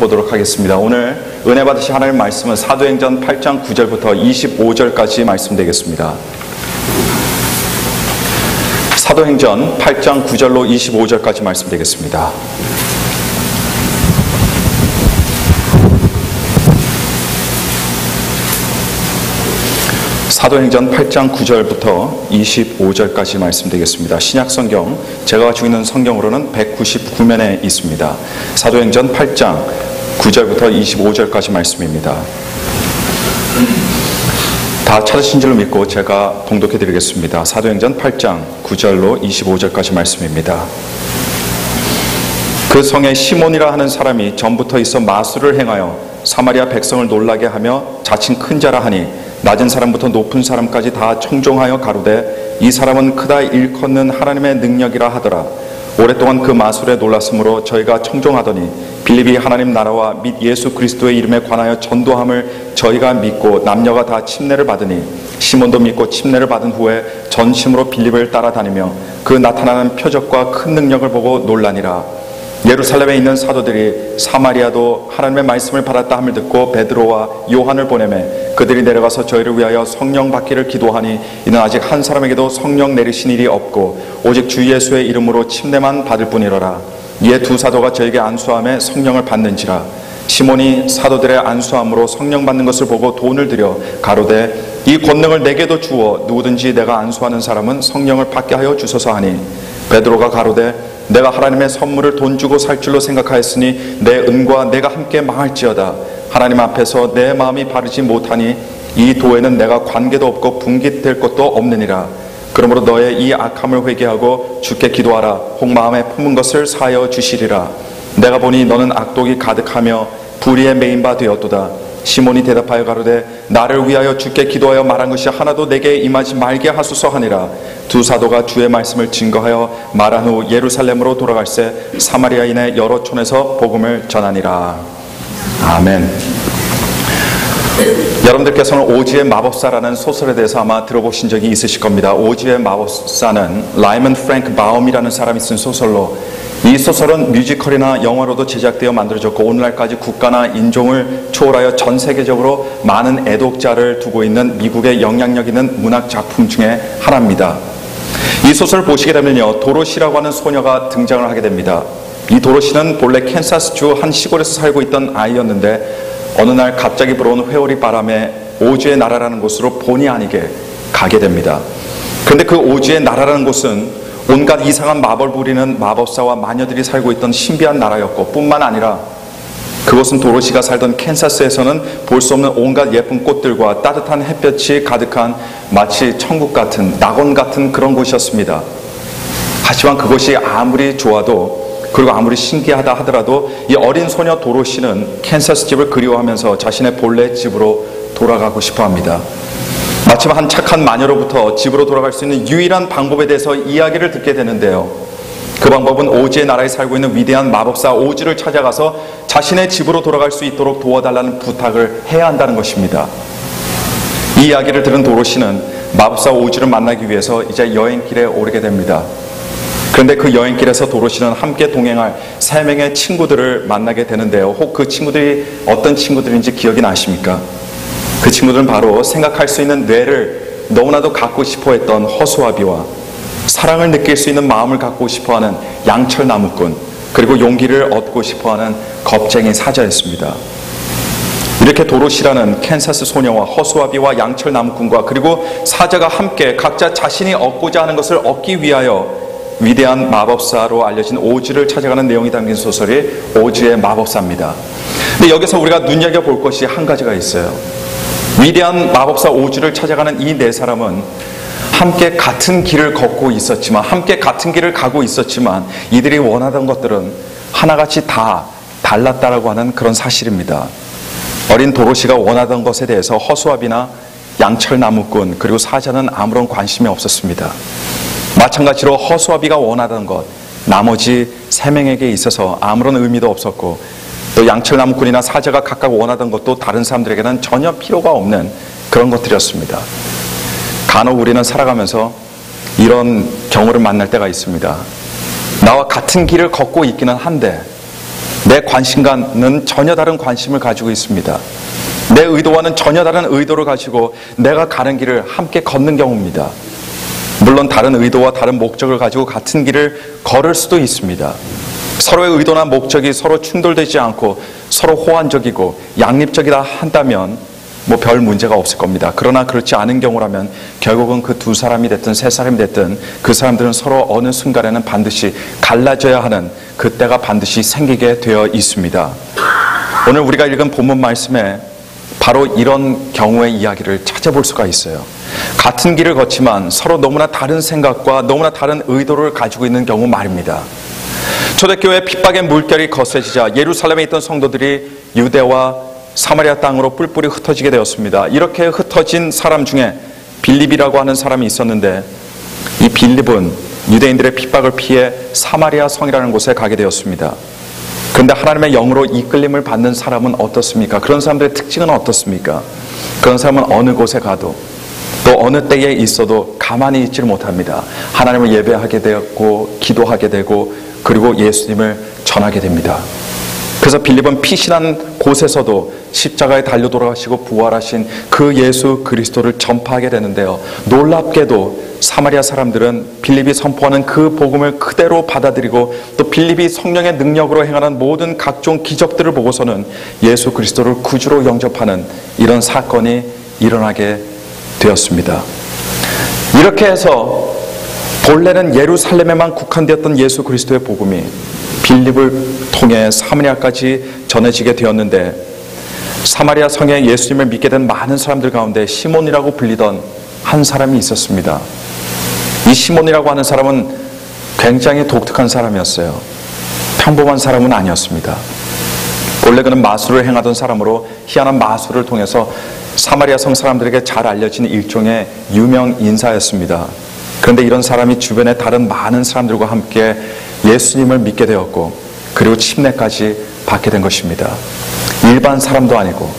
보도록 하겠습니다. 오늘 은혜 받으실 하나님의 말씀은 사도행전 8장 9절부터 25절까지 말씀 되겠습니다. 사도행전 8장 9절로 25절까지 말씀 되겠습니다. 사도행전 8장 9절부터 25절까지 말씀드리겠습니다. 신약성경, 제가 가지고 있는 성경으로는 199면에 있습니다. 사도행전 8장 9절부터 25절까지 말씀입니다. 다 찾으신 줄로 믿고 제가 봉독해 드리겠습니다. 사도행전 8장 9절로 25절까지 말씀입니다. 그 성에 시몬이라 하는 사람이 전부터 있어 마술을 행하여 사마리아 백성을 놀라게 하며 자칭 큰 자라 하니 낮은 사람부터 높은 사람까지 다 청종하여 가로되 이 사람은 크다 일컫는 하나님의 능력이라 하더라. 오랫동안 그 마술에 놀랐으므로 저희가 청종하더니 빌립이 하나님 나라와 및 예수 그리스도의 이름에 관하여 전도함을 저희가 믿고 남녀가 다 침례를 받으니 시몬도 믿고 침례를 받은 후에 전심으로 빌립을 따라다니며 그 나타나는 표적과 큰 능력을 보고 놀라니라. 예루살렘에 있는 사도들이 사마리아도 하나님의 말씀을 받았다 함을 듣고 베드로와 요한을 보내매 그들이 내려가서 저희를 위하여 성령 받기를 기도하니 이는 아직 한 사람에게도 성령 내리신 일이 없고 오직 주 예수의 이름으로 침례만 받을 뿐이로라. 이에 두 사도가 저에게 안수함에 성령을 받는지라. 시몬이 사도들의 안수함으로 성령 받는 것을 보고 돈을 들여 가로되 이 권능을 내게도 주어 누구든지 내가 안수하는 사람은 성령을 받게 하여 주소서 하니 베드로가 가로되 내가 하나님의 선물을 돈 주고 살 줄로 생각하였으니 내 은과 내가 함께 망할지어다. 하나님 앞에서 내 마음이 바르지 못하니 이 도에는 내가 관계도 없고 분깃될 것도 없느니라. 그러므로 너의 이 악함을 회개하고 주께 기도하라. 혹 마음에 품은 것을 사하여 주시리라. 내가 보니 너는 악독이 가득하며 불의에 매인 바 되었도다. 시몬이 대답하여 가로되 나를 위하여 주께 기도하여 말한 것이 하나도 내게 임하지 말게 하소서 하니라. 두 사도가 주의 말씀을 증거하여 말한 후 예루살렘으로 돌아갈새 사마리아인의 여러 촌에서 복음을 전하니라. 아멘. 여러분들께서는 오즈의 마법사라는 소설에 대해서 아마 들어보신 적이 있으실 겁니다. 오즈의 마법사는 라이먼 프랭크 바움이라는 사람이 쓴 소설로, 이 소설은 뮤지컬이나 영화로도 제작되어 만들어졌고 오늘날까지 국가나 인종을 초월하여 전 세계적으로 많은 애독자를 두고 있는 미국의 영향력 있는 문학 작품 중에 하나입니다. 이 소설을 보시게 되면요, 도로시라고 하는 소녀가 등장을 하게 됩니다. 이 도로시는 본래 캔사스주 한 시골에서 살고 있던 아이였는데 어느 날 갑자기 불어온 회오리 바람에 오즈의 나라라는 곳으로 본의 아니게 가게 됩니다. 그런데 그 오즈의 나라라는 곳은 온갖 이상한 마법을 부리는 마법사와 마녀들이 살고 있던 신비한 나라였고, 뿐만 아니라 그곳은 도로시가 살던 캔사스에서는 볼 수 없는 온갖 예쁜 꽃들과 따뜻한 햇볕이 가득한 마치 천국 같은, 낙원 같은 그런 곳이었습니다. 하지만 그것이 아무리 좋아도, 그리고 아무리 신기하다 하더라도 이 어린 소녀 도로시는 캔사스 집을 그리워하면서 자신의 본래 집으로 돌아가고 싶어 합니다. 마침 한 착한 마녀로부터 집으로 돌아갈 수 있는 유일한 방법에 대해서 이야기를 듣게 되는데요, 그 방법은 오즈의 나라에 살고 있는 위대한 마법사 오즈를 찾아가서 자신의 집으로 돌아갈 수 있도록 도와달라는 부탁을 해야 한다는 것입니다. 이 이야기를 들은 도로시는 마법사 오즈를 만나기 위해서 이제 여행길에 오르게 됩니다. 그런데 그 여행길에서 도로시는 함께 동행할 3명의 친구들을 만나게 되는데요, 혹 그 친구들이 어떤 친구들인지 기억이 나십니까? 그 친구들은 바로 생각할 수 있는 뇌를 너무나도 갖고 싶어 했던 허수아비와 사랑을 느낄 수 있는 마음을 갖고 싶어 하는 양철 나무꾼, 그리고 용기를 얻고 싶어 하는 겁쟁이 사자였습니다. 이렇게 도로시라는 캔사스 소녀와 허수아비와 양철 나무꾼과 그리고 사자가 함께 각자 자신이 얻고자 하는 것을 얻기 위하여 위대한 마법사로 알려진 오즈를 찾아가는 내용이 담긴 소설이 오즈의 마법사입니다. 근데 여기서 우리가 눈여겨볼 것이 한 가지가 있어요. 위대한 마법사 오즈를 찾아가는 이 네 사람은 함께 같은 길을 걷고 있었지만, 함께 같은 길을 가고 있었지만 이들이 원하던 것들은 하나같이 다 달랐다라고 하는 그런 사실입니다. 어린 도로시가 원하던 것에 대해서 허수아비나 양철 나무꾼 그리고 사자는 아무런 관심이 없었습니다. 마찬가지로 허수아비가 원하던 것, 나머지 3명에게 있어서 아무런 의미도 없었고, 또 양철나무꾼이나 사자가 각각 원하던 것도 다른 사람들에게는 전혀 필요가 없는 그런 것들이었습니다. 간혹 우리는 살아가면서 이런 경우를 만날 때가 있습니다. 나와 같은 길을 걷고 있기는 한데 내 관심과는 전혀 다른 관심을 가지고 있습니다. 내 의도와는 전혀 다른 의도를 가지고 내가 가는 길을 함께 걷는 경우입니다. 물론 다른 의도와 다른 목적을 가지고 같은 길을 걸을 수도 있습니다. 서로의 의도나 목적이 서로 충돌되지 않고 서로 호환적이고 양립적이다 한다면 별 문제가 없을 겁니다. 그러나 그렇지 않은 경우라면 결국은 그 두 사람이 됐든 세 사람이 됐든 그 사람들은 서로 어느 순간에는 반드시 갈라져야 하는 그때가 반드시 생기게 되어 있습니다. 오늘 우리가 읽은 본문 말씀에 바로 이런 경우의 이야기를 찾아볼 수가 있어요. 같은 길을 걷지만 서로 너무나 다른 생각과 너무나 다른 의도를 가지고 있는 경우 말입니다. 초대교회 핍박의 물결이 거세지자 예루살렘에 있던 성도들이 유대와 사마리아 땅으로 뿔뿔이 흩어지게 되었습니다. 이렇게 흩어진 사람 중에 빌립이라고 하는 사람이 있었는데 이 빌립은 유대인들의 핍박을 피해 사마리아 성이라는 곳에 가게 되었습니다. 그런데 하나님의 영으로 이끌림을 받는 사람은 어떻습니까? 그런 사람들의 특징은 어떻습니까? 그런 사람은 어느 곳에 가도 또 어느 때에 있어도 가만히 있지를 못합니다. 하나님을 예배하게 되었고 기도하게 되고 그리고 예수님을 전하게 됩니다. 그래서 빌립은 피신한 곳에서도 십자가에 달려 돌아가시고 부활하신 그 예수 그리스도를 전파하게 되는데요. 놀랍게도 사마리아 사람들은 빌립이 선포하는 그 복음을 그대로 받아들이고 또 빌립이 성령의 능력으로 행하는 모든 각종 기적들을 보고서는 예수 그리스도를 구주로 영접하는 이런 사건이 일어나게 되었습니다. 이렇게 해서 본래는 예루살렘에만 국한되었던 예수 그리스도의 복음이 빌립을 통해 사마리아까지 전해지게 되었는데 사마리아 성에 예수님을 믿게 된 많은 사람들 가운데 시몬이라고 불리던 한 사람이 있었습니다. 이 시몬이라고 하는 사람은 굉장히 독특한 사람이었어요. 평범한 사람은 아니었습니다. 본래 그는 마술을 행하던 사람으로 희한한 마술을 통해서 사마리아 성 사람들에게 잘 알려진 일종의 유명 인사였습니다. 그런데 이런 사람이 주변의 다른 많은 사람들과 함께 예수님을 믿게 되었고 그리고 침례까지 받게 된 것입니다. 일반 사람도 아니고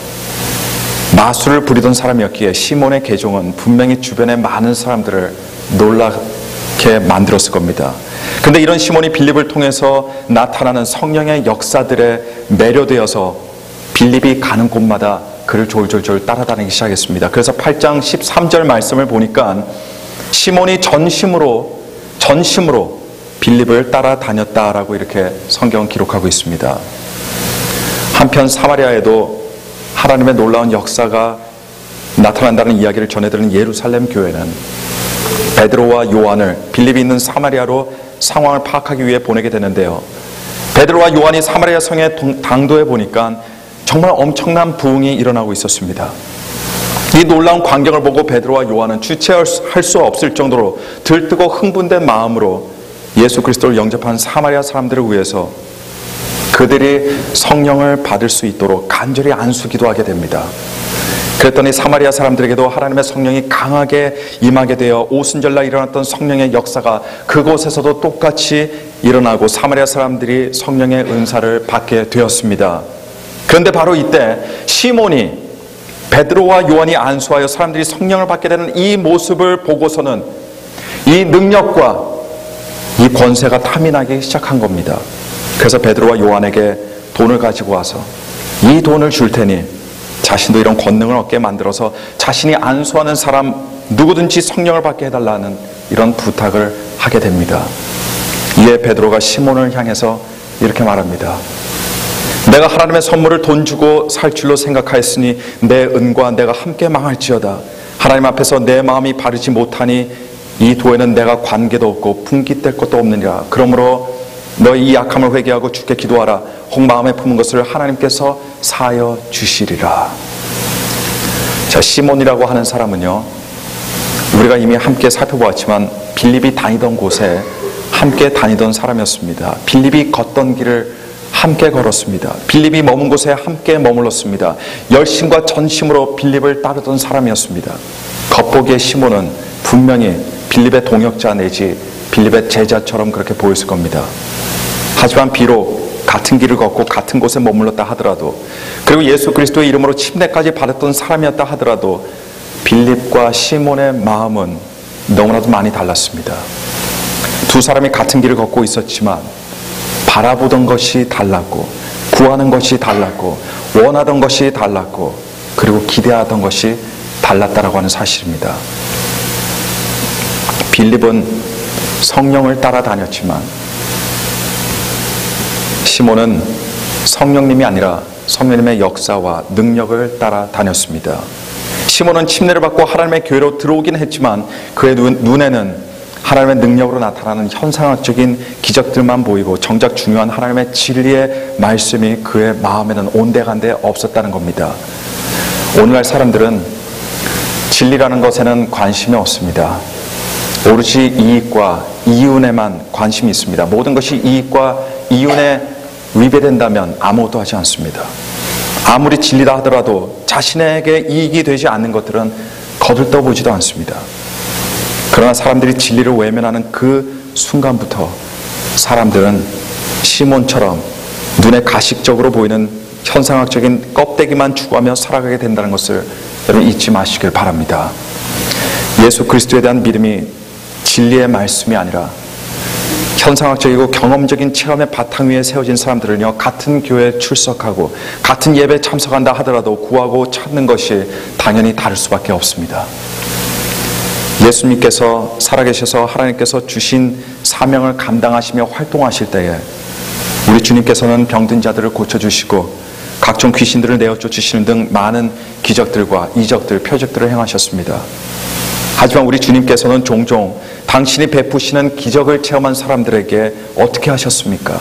마술을 부리던 사람이었기에 시몬의 계종은 분명히 주변의 많은 사람들을 놀라게 만들었을 겁니다. 그런데 이런 시몬이 빌립을 통해서 나타나는 성령의 역사들에 매료되어서 빌립이 가는 곳마다 그를 졸졸졸 따라다니기 시작했습니다. 그래서 8장 13절 말씀을 보니까 시몬이 전심으로 빌립을 따라다녔다라고 이렇게 성경은 기록하고 있습니다. 한편 사마리아에도 하나님의 놀라운 역사가 나타난다는 이야기를 전해드리는 예루살렘 교회는 베드로와 요한을 빌립이 있는 사마리아로 상황을 파악하기 위해 보내게 되는데요. 베드로와 요한이 사마리아 성의 당도에 보니까 정말 엄청난 부흥이 일어나고 있었습니다. 이 놀라운 광경을 보고 베드로와 요한은 주체할 수 없을 정도로 들뜨고 흥분된 마음으로 예수 그리스도를 영접한 사마리아 사람들을 위해서 그들이 성령을 받을 수 있도록 간절히 안수기도하게 됩니다. 그랬더니 사마리아 사람들에게도 하나님의 성령이 강하게 임하게 되어 오순절날 일어났던 성령의 역사가 그곳에서도 똑같이 일어나고 사마리아 사람들이 성령의 은사를 받게 되었습니다. 그런데 바로 이때 시몬이 베드로와 요한이 안수하여 사람들이 성령을 받게 되는 이 모습을 보고서는 이 능력과 이 권세가 탐이 나기 시작한 겁니다. 그래서 베드로와 요한에게 돈을 가지고 와서 이 돈을 줄 테니 자신도 이런 권능을 얻게 만들어서 자신이 안수하는 사람 누구든지 성령을 받게 해달라는 이런 부탁을 하게 됩니다. 이에 베드로가 시몬을 향해서 이렇게 말합니다. 내가 하나님의 선물을 돈 주고 살 줄로 생각하였으니 내 은과 내가 함께 망할지어다. 하나님 앞에서 내 마음이 바르지 못하니 이 도에는 내가 관계도 없고 분깃될 것도 없느니라. 그러므로 너희 이 약함을 회개하고 주께 기도하라. 혹 마음에 품은 것을 하나님께서 사하여 주시리라. 자, 시몬이라고 하는 사람은요, 우리가 이미 함께 살펴보았지만 빌립이 다니던 곳에 함께 다니던 사람이었습니다. 빌립이 걷던 길을 함께 걸었습니다. 빌립이 머문 곳에 함께 머물렀습니다. 열심과 전심으로 빌립을 따르던 사람이었습니다. 겉보기에 시몬은 분명히 빌립의 동역자 내지 빌립의 제자처럼 그렇게 보였을 겁니다. 하지만 비록 같은 길을 걷고 같은 곳에 머물렀다 하더라도 그리고 예수 그리스도의 이름으로 침례까지 받았던 사람이었다 하더라도 빌립과 시몬의 마음은 너무나도 많이 달랐습니다. 두 사람이 같은 길을 걷고 있었지만 바라보던 것이 달랐고 구하는 것이 달랐고 원하던 것이 달랐고 그리고 기대하던 것이 달랐다라고 하는 사실입니다. 빌립은 성령을 따라다녔지만 시몬은 성령님이 아니라 성령님의 역사와 능력을 따라다녔습니다. 시몬은 침례를 받고 하나님의 교회로 들어오긴 했지만 그의 눈에는 하나님의 능력으로 나타나는 현상학적인 기적들만 보이고 정작 중요한 하나님의 진리의 말씀이 그의 마음에는 온데간데 없었다는 겁니다. 오늘날 사람들은 진리라는 것에는 관심이 없습니다. 오로지 이익과 이윤에만 관심이 있습니다. 모든 것이 이익과 이윤에 위배된다면 아무것도 하지 않습니다. 아무리 진리다 하더라도 자신에게 이익이 되지 않는 것들은 거들떠보지도 않습니다. 그러나 사람들이 진리를 외면하는 그 순간부터 사람들은 시몬처럼 눈에 가식적으로 보이는 현상학적인 껍데기만 추구하며 살아가게 된다는 것을 여러분 잊지 마시길 바랍니다. 예수 그리스도에 대한 믿음이 진리의 말씀이 아니라 현상학적이고 경험적인 체험의 바탕 위에 세워진 사람들은요, 같은 교회에 출석하고 같은 예배에 참석한다 하더라도 구하고 찾는 것이 당연히 다를 수밖에 없습니다. 예수님께서 살아계셔서 하나님께서 주신 사명을 감당하시며 활동하실 때에 우리 주님께서는 병든 자들을 고쳐주시고 각종 귀신들을 내어 쫓으시는 등 많은 기적들과 이적들, 표적들을 행하셨습니다. 하지만 우리 주님께서는 종종 당신이 베푸시는 기적을 체험한 사람들에게 어떻게 하셨습니까?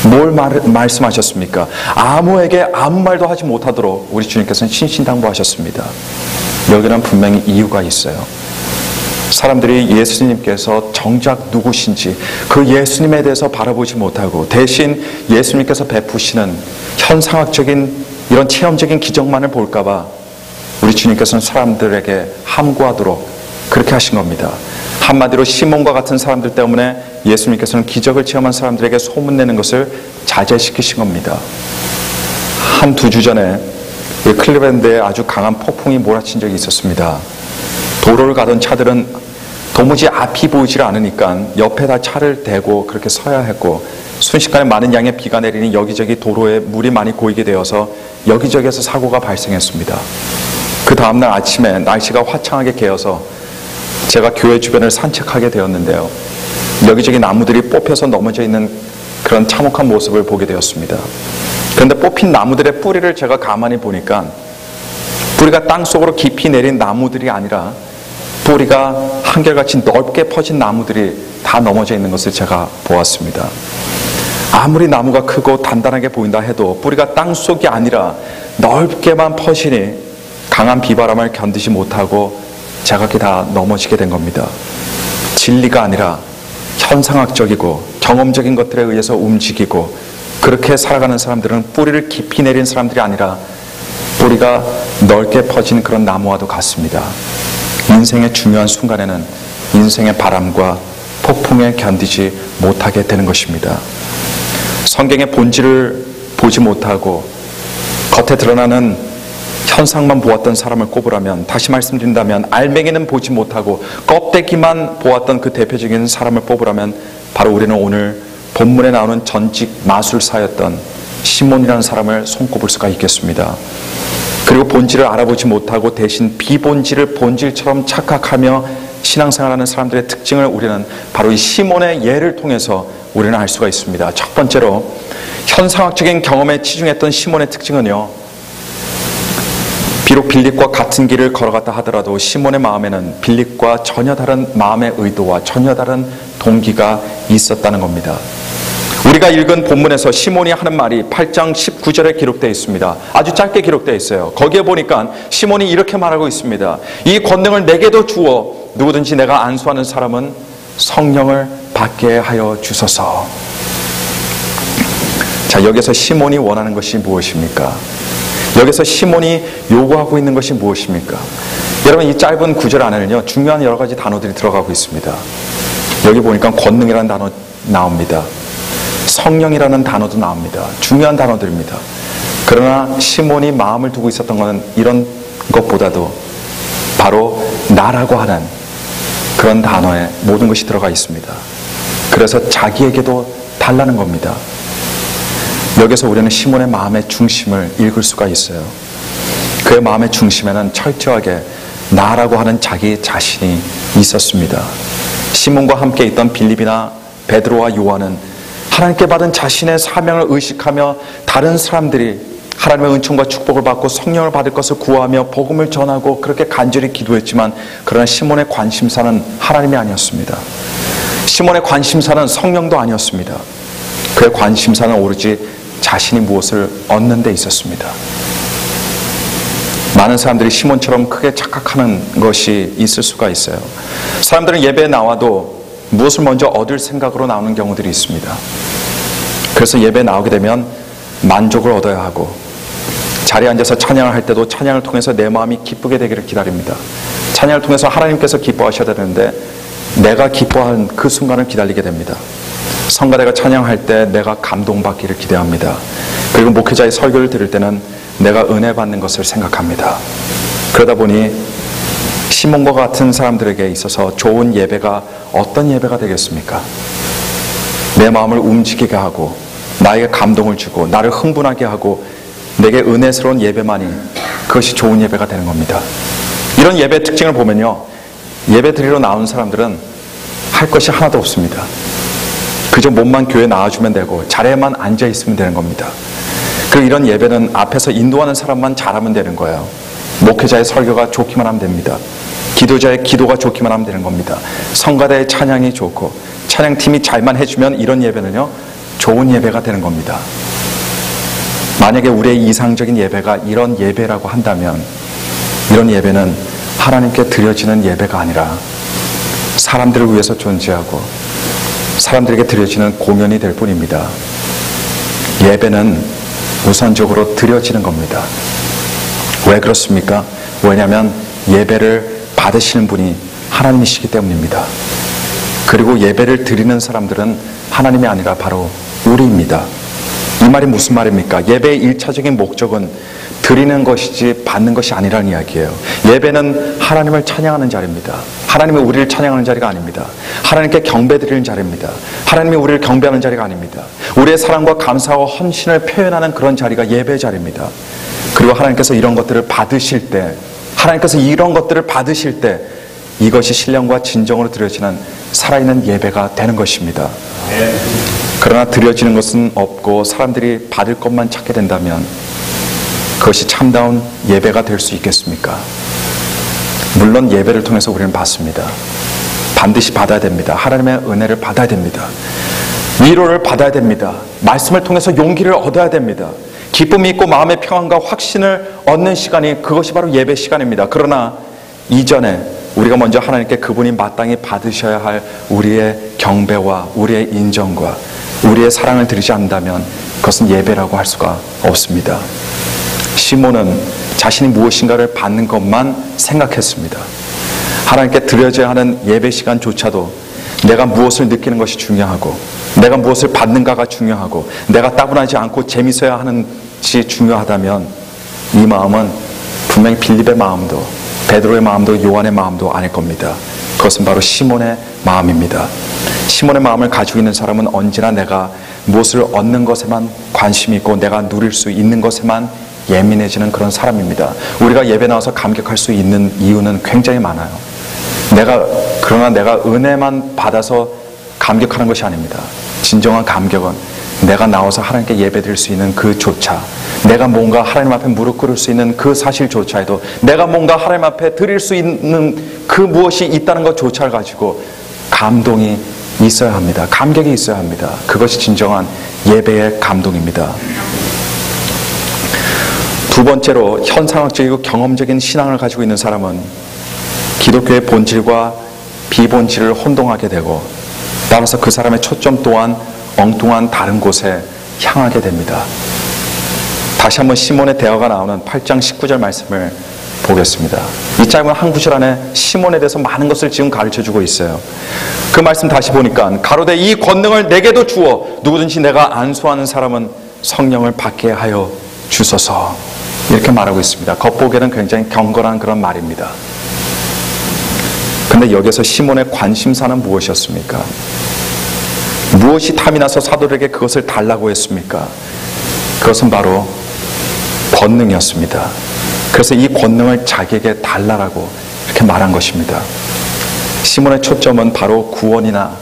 뭘 말씀하셨습니까? 아무에게 아무 말도 하지 못하도록 우리 주님께서는 신신당부하셨습니다. 여기는 분명히 이유가 있어요. 사람들이 예수님께서 정작 누구신지 그 예수님에 대해서 바라보지 못하고 대신 예수님께서 베푸시는 현상학적인 이런 체험적인 기적만을 볼까봐 우리 주님께서는 사람들에게 함구하도록 그렇게 하신 겁니다. 한마디로 시몬과 같은 사람들 때문에 예수님께서는 기적을 체험한 사람들에게 소문내는 것을 자제시키신 겁니다. 한 2주 전에 클리브랜드에 아주 강한 폭풍이 몰아친 적이 있었습니다. 도로를 가던 차들은 도무지 앞이 보이질 않으니까 옆에다 차를 대고 그렇게 서야 했고 순식간에 많은 양의 비가 내리니 여기저기 도로에 물이 많이 고이게 되어서 여기저기에서 사고가 발생했습니다. 그 다음날 아침에 날씨가 화창하게 개어서 제가 교회 주변을 산책하게 되었는데요. 여기저기 나무들이 뽑혀서 넘어져 있는 그런 참혹한 모습을 보게 되었습니다. 그런데 뽑힌 나무들의 뿌리를 제가 가만히 보니까 뿌리가 땅속으로 깊이 내린 나무들이 아니라 뿌리가 한결같이 넓게 퍼진 나무들이 다 넘어져 있는 것을 제가 보았습니다. 아무리 나무가 크고 단단하게 보인다 해도 뿌리가 땅속이 아니라 넓게만 퍼지니 강한 비바람을 견디지 못하고 자각이 다 넘어지게 된 겁니다. 진리가 아니라 현상학적이고 경험적인 것들에 의해서 움직이고 그렇게 살아가는 사람들은 뿌리를 깊이 내린 사람들이 아니라 뿌리가 넓게 퍼진 그런 나무와도 같습니다. 인생의 중요한 순간에는 인생의 바람과 폭풍에 견디지 못하게 되는 것입니다. 성경의 본질을 보지 못하고 겉에 드러나는 현상만 보았던 사람을 꼽으라면, 다시 말씀드린다면 알맹이는 보지 못하고 껍데기만 보았던 그 대표적인 사람을 뽑으라면 바로 우리는 오늘 본문에 나오는 전직 마술사였던 시몬이라는 사람을 손꼽을 수가 있겠습니다. 그리고 본질을 알아보지 못하고 대신 비본질을 본질처럼 착각하며 신앙생활하는 사람들의 특징을 우리는 바로 이 시몬의 예를 통해서 우리는 알 수가 있습니다. 첫 번째로 현상학적인 경험에 치중했던 시몬의 특징은요, 비록 빌립과 같은 길을 걸어갔다 하더라도 시몬의 마음에는 빌립과 전혀 다른 마음의 의도와 전혀 다른 동기가 있었다는 겁니다. 우리가 읽은 본문에서 시몬이 하는 말이 8장 19절에 기록되어 있습니다. 아주 짧게 기록되어 있어요. 거기에 보니까 시몬이 이렇게 말하고 있습니다. 이 권능을 내게도 주어 누구든지 내가 안수하는 사람은 성령을 받게 하여 주소서. 자, 여기서 시몬이 원하는 것이 무엇입니까? 여기서 시몬이 요구하고 있는 것이 무엇입니까? 여러분, 이 짧은 구절 안에는요, 중요한 여러 가지 단어들이 들어가고 있습니다. 여기 보니까 권능이라는 단어 나옵니다. 성령이라는 단어도 나옵니다. 중요한 단어들입니다. 그러나 시몬이 마음을 두고 있었던 것은 이런 것보다도 바로 나라고 하는 그런 단어에 모든 것이 들어가 있습니다. 그래서 자기에게도 달라는 겁니다. 여기서 우리는 시몬의 마음의 중심을 읽을 수가 있어요. 그의 마음의 중심에는 철저하게 나라고 하는 자기 자신이 있었습니다. 시몬과 함께 있던 빌립이나 베드로와 요한은 하나님께 받은 자신의 사명을 의식하며 다른 사람들이 하나님의 은총과 축복을 받고 성령을 받을 것을 구하며 복음을 전하고 그렇게 간절히 기도했지만, 그러나 시몬의 관심사는 하나님이 아니었습니다. 시몬의 관심사는 성령도 아니었습니다. 그의 관심사는 오로지 자신이 무엇을 얻는 데 있었습니다. 많은 사람들이 시몬처럼 크게 착각하는 것이 있을 수가 있어요. 사람들은 예배에 나와도 무엇을 먼저 얻을 생각으로 나오는 경우들이 있습니다. 그래서 예배에 나오게 되면 만족을 얻어야 하고, 자리에 앉아서 찬양을 할 때도 찬양을 통해서 내 마음이 기쁘게 되기를 기다립니다. 찬양을 통해서 하나님께서 기뻐하셔야 되는데 내가 기뻐한 그 순간을 기다리게 됩니다. 성가대가 찬양할 때 내가 감동받기를 기대합니다. 그리고 목회자의 설교를 들을 때는 내가 은혜 받는 것을 생각합니다. 그러다 보니 시몬과 같은 사람들에게 있어서 좋은 예배가 어떤 예배가 되겠습니까? 내 마음을 움직이게 하고 나에게 감동을 주고 나를 흥분하게 하고 내게 은혜스러운 예배만이 그것이 좋은 예배가 되는 겁니다. 이런 예배 특징을 보면요, 예배 드리러 나온 사람들은 할 것이 하나도 없습니다. 그저 몸만 교회에 나와주면 되고 자리에만 앉아 있으면 되는 겁니다. 그리고 이런 예배는 앞에서 인도하는 사람만 잘하면 되는 거예요. 목회자의 설교가 좋기만 하면 됩니다. 기도자의 기도가 좋기만 하면 되는 겁니다. 성가대의 찬양이 좋고 찬양팀이 잘만 해주면 이런 예배는요, 좋은 예배가 되는 겁니다. 만약에 우리의 이상적인 예배가 이런 예배라고 한다면, 이런 예배는 하나님께 드려지는 예배가 아니라 사람들을 위해서 존재하고 사람들에게 드려지는 공연이 될 뿐입니다. 예배는 우선적으로 드려지는 겁니다. 왜 그렇습니까? 왜냐하면 예배를 받으시는 분이 하나님이시기 때문입니다. 그리고 예배를 드리는 사람들은 하나님이 아니라 바로 우리입니다. 이 말이 무슨 말입니까? 예배의 1차적인 목적은 드리는 것이지 받는 것이 아니라는 이야기예요. 예배는 하나님을 찬양하는 자리입니다. 하나님이 우리를 찬양하는 자리가 아닙니다. 하나님께 경배 드리는 자리입니다. 하나님이 우리를 경배하는 자리가 아닙니다. 우리의 사랑과 감사와 헌신을 표현하는 그런 자리가 예배 자리입니다. 그리고 하나님께서 이런 것들을 받으실 때, 이것이 신령과 진정으로 드려지는 살아있는 예배가 되는 것입니다. 그러나 드려지는 것은 없고 사람들이 받을 것만 찾게 된다면 그것이 참다운 예배가 될 수 있겠습니까? 물론 예배를 통해서 우리는 받습니다. 반드시 받아야 됩니다. 하나님의 은혜를 받아야 됩니다. 위로를 받아야 됩니다. 말씀을 통해서 용기를 얻어야 됩니다. 기쁨이 있고 마음의 평안과 확신을 얻는 시간이, 그것이 바로 예배 시간입니다. 그러나 이전에 우리가 먼저 하나님께 그분이 마땅히 받으셔야 할 우리의 경배와 우리의 인정과 우리의 사랑을 드리지 않는다면 그것은 예배라고 할 수가 없습니다. 시몬은 자신이 무엇인가를 받는 것만 생각했습니다. 하나님께 드려져야 하는 예배 시간조차도 내가 무엇을 느끼는 것이 중요하고 내가 무엇을 받는가가 중요하고 내가 따분하지 않고 재미있어야 하는지 중요하다면 이 마음은 분명히 빌립의 마음도 베드로의 마음도 요한의 마음도 아닐 겁니다. 그것은 바로 시몬의 마음입니다. 시몬의 마음을 가지고 있는 사람은 언제나 내가 무엇을 얻는 것에만 관심이 있고 내가 누릴 수 있는 것에만 예민해지는 그런 사람입니다. 우리가 예배 나와서 감격할 수 있는 이유는 굉장히 많아요. 그러나 내가 은혜만 받아서 감격하는 것이 아닙니다. 진정한 감격은 내가 나와서 하나님께 예배 드릴 수 있는 그조차, 내가 뭔가 하나님 앞에 무릎 꿇을 수 있는 그 사실조차에도, 내가 뭔가 하나님 앞에 드릴 수 있는 그 무엇이 있다는 것조차를 가지고 감동이 있어야 합니다. 감격이 있어야 합니다. 그것이 진정한 예배의 감동입니다. 두 번째로, 현상학적이고 경험적인 신앙을 가지고 있는 사람은 기독교의 본질과 비본질을 혼동하게 되고, 따라서 그 사람의 초점 또한 엉뚱한 다른 곳에 향하게 됩니다. 다시 한번 시몬의 대화가 나오는 8장 19절 말씀을 보겠습니다. 이 짧은 한 구절 안에 시몬에 대해서 많은 것을 지금 가르쳐주고 있어요. 그 말씀 다시 보니까 가로되 이 권능을 내게도 주어 누구든지 내가 안수하는 사람은 성령을 받게 하여 주소서, 이렇게 말하고 있습니다. 겉보기에는 굉장히 경건한 그런 말입니다. 근데 여기서 시몬의 관심사는 무엇이었습니까? 무엇이 탐이 나서 사도들에게 그것을 달라고 했습니까? 그것은 바로 권능이었습니다. 그래서 이 권능을 자기에게 달라라고 이렇게 말한 것입니다. 시몬의 초점은 바로 구원이나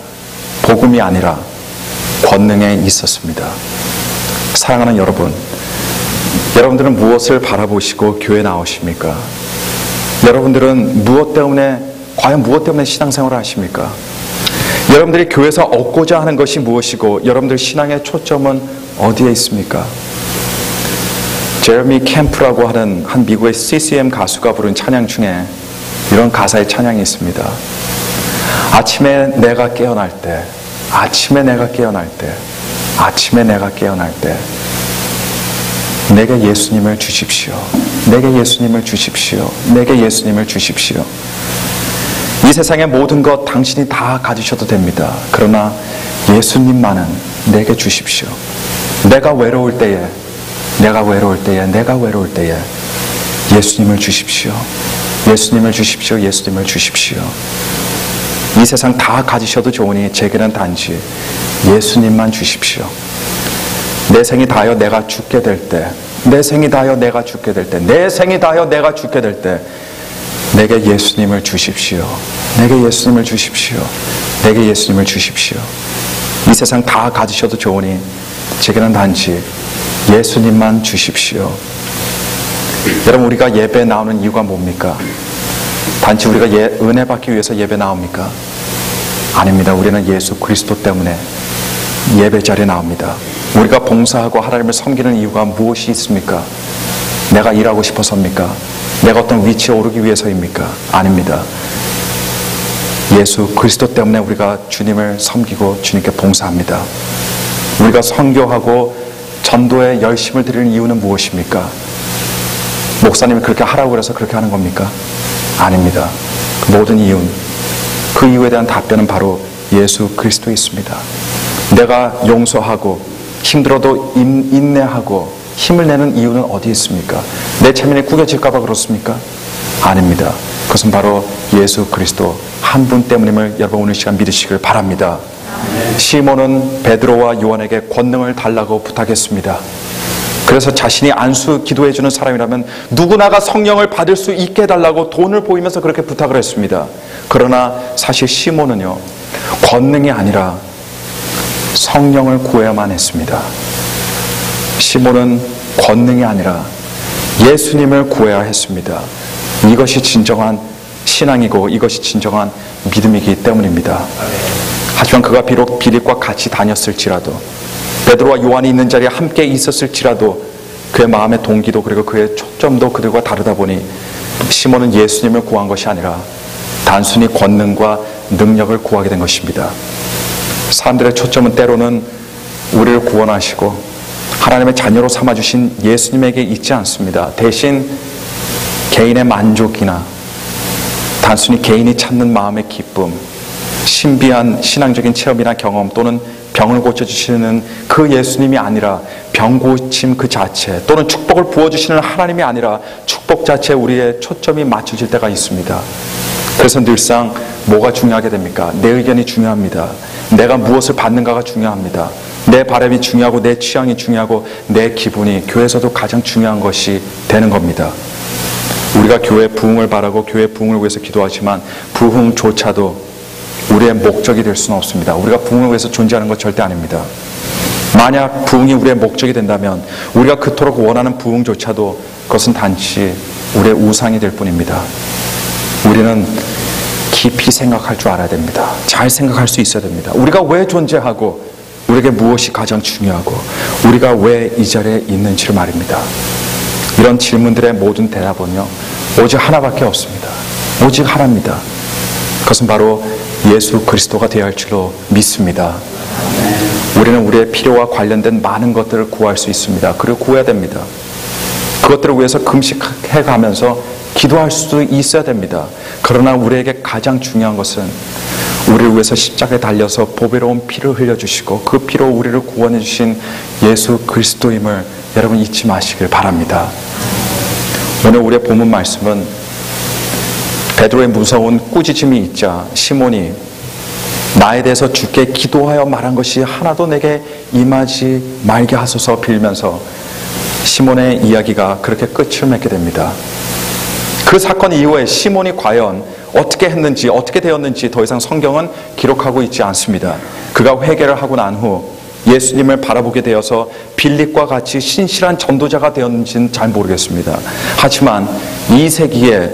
복음이 아니라 권능에 있었습니다. 사랑하는 여러분, 여러분들은 무엇을 바라보시고 교회 나오십니까? 여러분들은 과연 무엇 때문에 신앙생활을 하십니까? 여러분들이 교회에서 얻고자 하는 것이 무엇이고 여러분들 신앙의 초점은 어디에 있습니까? 제레미 캠프라고 하는 한 미국의 CCM 가수가 부른 찬양 중에 이런 가사의 찬양이 있습니다. 아침에 내가 깨어날 때, 아침에 내가 깨어날 때, 아침에 내가 깨어날 때 내게 예수님을 주십시오. 내게 예수님을 주십시오. 내게 예수님을 주십시오. 이 세상의 모든 것 당신이 다 가지셔도 됩니다. 그러나 예수님만은 내게 주십시오. 내가 외로울 때에 예수님을 주십시오. 예수님을 주십시오. 예수님을 주십시오. 이 세상 다 가지셔도 좋으니 제게는 단지 예수님만 주십시오. 내 생이 다하여 내가 죽게 될 때, 내 생이 다하여 내가 죽게 될 때, 내 생이 다하여 내가 죽게 될 때 내게 예수님을 주십시오. 내게 예수님을 주십시오. 내게 예수님을 주십시오. 이 세상 다 가지셔도 좋으니 제게는 단지 예수님만 주십시오. 여러분, 우리가 예배에 나오는 이유가 뭡니까? 단지 우리가 은혜 받기 위해서 예배 나옵니까? 아닙니다. 우리는 예수 그리스도 때문에 예배 자리에 나옵니다. 우리가 봉사하고 하나님을 섬기는 이유가 무엇이 있습니까? 내가 일하고 싶어서입니까? 내가 어떤 위치에 오르기 위해서입니까? 아닙니다. 예수 그리스도 때문에 우리가 주님을 섬기고 주님께 봉사합니다. 우리가 선교하고 전도에 열심을 드리는 이유는 무엇입니까? 목사님이 그렇게 하라고 그래서 그렇게 하는 겁니까? 아닙니다. 그 모든 이유는, 그 이유에 대한 답변은 바로 예수 그리스도에 있습니다. 내가 용서하고 힘들어도 인내하고 힘을 내는 이유는 어디에 있습니까? 내 체면이 구겨질까 봐 그렇습니까? 아닙니다. 그것은 바로 예수 그리스도 한 분 때문임을 여러분 오늘 시간 믿으시길 바랍니다. 시몬은 베드로와 요한에게 권능을 달라고 부탁했습니다. 그래서 자신이 안수 기도해주는 사람이라면 누구나가 성령을 받을 수 있게 해달라고 돈을 보이면서 그렇게 부탁을 했습니다. 그러나 사실 시몬은요, 권능이 아니라 성령을 구해야만 했습니다. 시몬은 권능이 아니라 예수님을 구해야 했습니다. 이것이 진정한 신앙이고 이것이 진정한 믿음이기 때문입니다. 하지만 그가 비록 빌립과 같이 다녔을지라도, 베드로와 요한이 있는 자리에 함께 있었을지라도 그의 마음의 동기도 그리고 그의 초점도 그들과 다르다 보니 시몬은 예수님을 구한 것이 아니라 단순히 권능과 능력을 구하게 된 것입니다. 사람들의 초점은 때로는 우리를 구원하시고 하나님의 자녀로 삼아주신 예수님에게 있지 않습니다. 대신 개인의 만족이나 단순히 개인이 찾는 마음의 기쁨, 신비한 신앙적인 체험이나 경험 또는 병을 고쳐주시는 그 예수님이 아니라 병 고침 그 자체, 또는 축복을 부어주시는 하나님이 아니라 축복 자체에 우리의 초점이 맞춰질 때가 있습니다. 그래서 늘상 뭐가 중요하게 됩니까? 내 의견이 중요합니다. 내가 무엇을 받는가가 중요합니다. 내 바람이 중요하고 내 취향이 중요하고 내 기분이 교회에서도 가장 중요한 것이 되는 겁니다. 우리가 교회 부흥을 바라고 교회 부흥을 위해서 기도하지만 부흥조차도 우리의 목적이 될 수는 없습니다. 우리가 부흥을 위해서 존재하는 것 절대 아닙니다. 만약 부흥이 우리의 목적이 된다면 우리가 그토록 원하는 부흥조차도 그것은 단지 우리의 우상이 될 뿐입니다. 우리는 깊이 생각할 줄 알아야 됩니다. 잘 생각할 수 있어야 됩니다. 우리가 왜 존재하고 우리에게 무엇이 가장 중요하고 우리가 왜 이 자리에 있는지를 말입니다. 이런 질문들의 모든 대답은요, 오직 하나밖에 없습니다. 오직 하나입니다. 그것은 바로 예수 그리스도가 되어야 할 줄로 믿습니다. 우리는 우리의 필요와 관련된 많은 것들을 구할 수 있습니다. 그리고 구해야 됩니다. 그것들을 위해서 금식해 가면서 기도할 수도 있어야 됩니다. 그러나 우리에게 가장 중요한 것은 우리를 위해서 십자가에 달려서 보배로운 피를 흘려주시고 그 피로 우리를 구원해 주신 예수 그리스도임을 여러분 잊지 마시길 바랍니다. 오늘 우리의 본문 말씀은 베드로의 무서운 꾸짖음이 있자 시몬이 나에 대해서 주께 기도하여 말한 것이 하나도 내게 임하지 말게 하소서 빌면서 시몬의 이야기가 그렇게 끝을 맺게 됩니다. 그 사건 이후에 시몬이 과연 어떻게 했는지, 어떻게 되었는지 더 이상 성경은 기록하고 있지 않습니다. 그가 회개를 하고 난 후 예수님을 바라보게 되어서 빌립과 같이 신실한 전도자가 되었는지는 잘 모르겠습니다. 하지만 이 세기에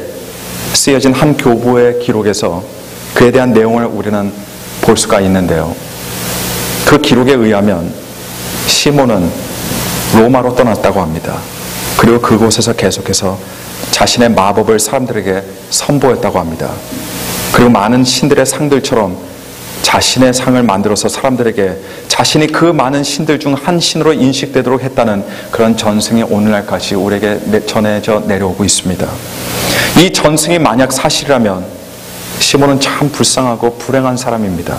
쓰여진 한 교부의 기록에서 그에 대한 내용을 우리는 볼 수가 있는데요. 그 기록에 의하면 시몬은 로마로 떠났다고 합니다. 그리고 그곳에서 계속해서 자신의 마법을 사람들에게 선보였다고 합니다. 그리고 많은 신들의 상들처럼 자신의 상을 만들어서 사람들에게 자신이 그 많은 신들 중 한 신으로 인식되도록 했다는 그런 전승이 오늘날까지 우리에게 전해져 내려오고 있습니다. 이 전승이 만약 사실이라면 시몬은 참 불쌍하고 불행한 사람입니다.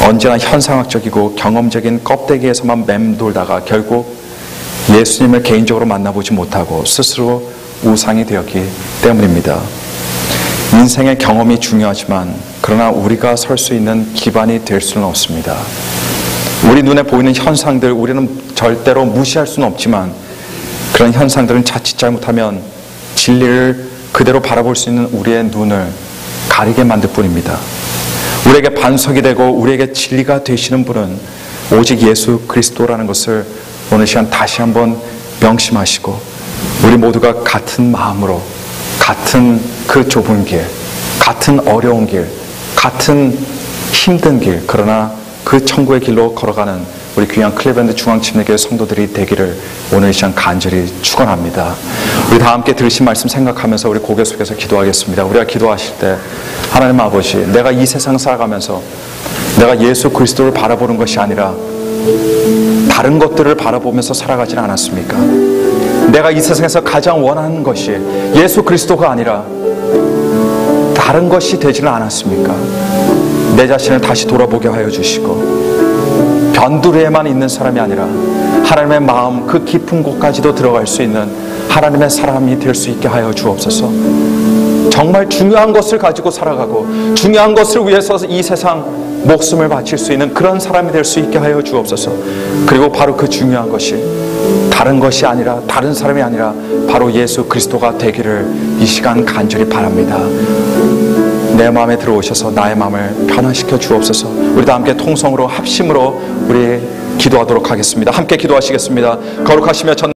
언제나 현상학적이고 경험적인 껍데기에서만 맴돌다가 결국 예수님을 개인적으로 만나보지 못하고 스스로 우상이 되었기 때문입니다. 인생의 경험이 중요하지만 그러나 우리가 설 수 있는 기반이 될 수는 없습니다. 우리 눈에 보이는 현상들 우리는 절대로 무시할 수는 없지만 그런 현상들은 자칫 잘못하면 진리를 그대로 바라볼 수 있는 우리의 눈을 가리게 만들 뿐입니다. 우리에게 반석이 되고 우리에게 진리가 되시는 분은 오직 예수 그리스도라는 것을 오늘 시간 다시 한번 명심하시고 우리 모두가 같은 마음으로 같은 그 좁은 길, 같은 어려운 길, 같은 힘든 길, 그러나 그 천국의 길로 걸어가는 우리 귀한 클리브랜드 중앙침례교회 성도들이 되기를 오늘 이 시간 간절히 축원합니다. 우리 다 함께 들으신 말씀 생각하면서 우리 고개 숙여서 기도하겠습니다. 우리가 기도하실 때 하나님 아버지, 내가 이 세상 살아가면서 내가 예수 그리스도를 바라보는 것이 아니라 다른 것들을 바라보면서 살아가지는 않았습니까? 내가 이 세상에서 가장 원하는 것이 예수 그리스도가 아니라 다른 것이 되지는 않았습니까? 내 자신을 다시 돌아보게 하여 주시고 변두리에만 있는 사람이 아니라 하나님의 마음 그 깊은 곳까지도 들어갈 수 있는 하나님의 사람이 될 수 있게 하여 주옵소서. 정말 중요한 것을 가지고 살아가고 중요한 것을 위해서 이 세상 목숨을 바칠 수 있는 그런 사람이 될 수 있게 하여 주옵소서. 그리고 바로 그 중요한 것이 다른 것이 아니라 다른 사람이 아니라 바로 예수 그리스도가 되기를 이 시간 간절히 바랍니다. 내 마음에 들어오셔서 나의 마음을 변화시켜 주옵소서. 우리 다 함께 통성으로 합심으로 우리 기도하도록 하겠습니다. 함께 기도하시겠습니다. 거룩하시며 전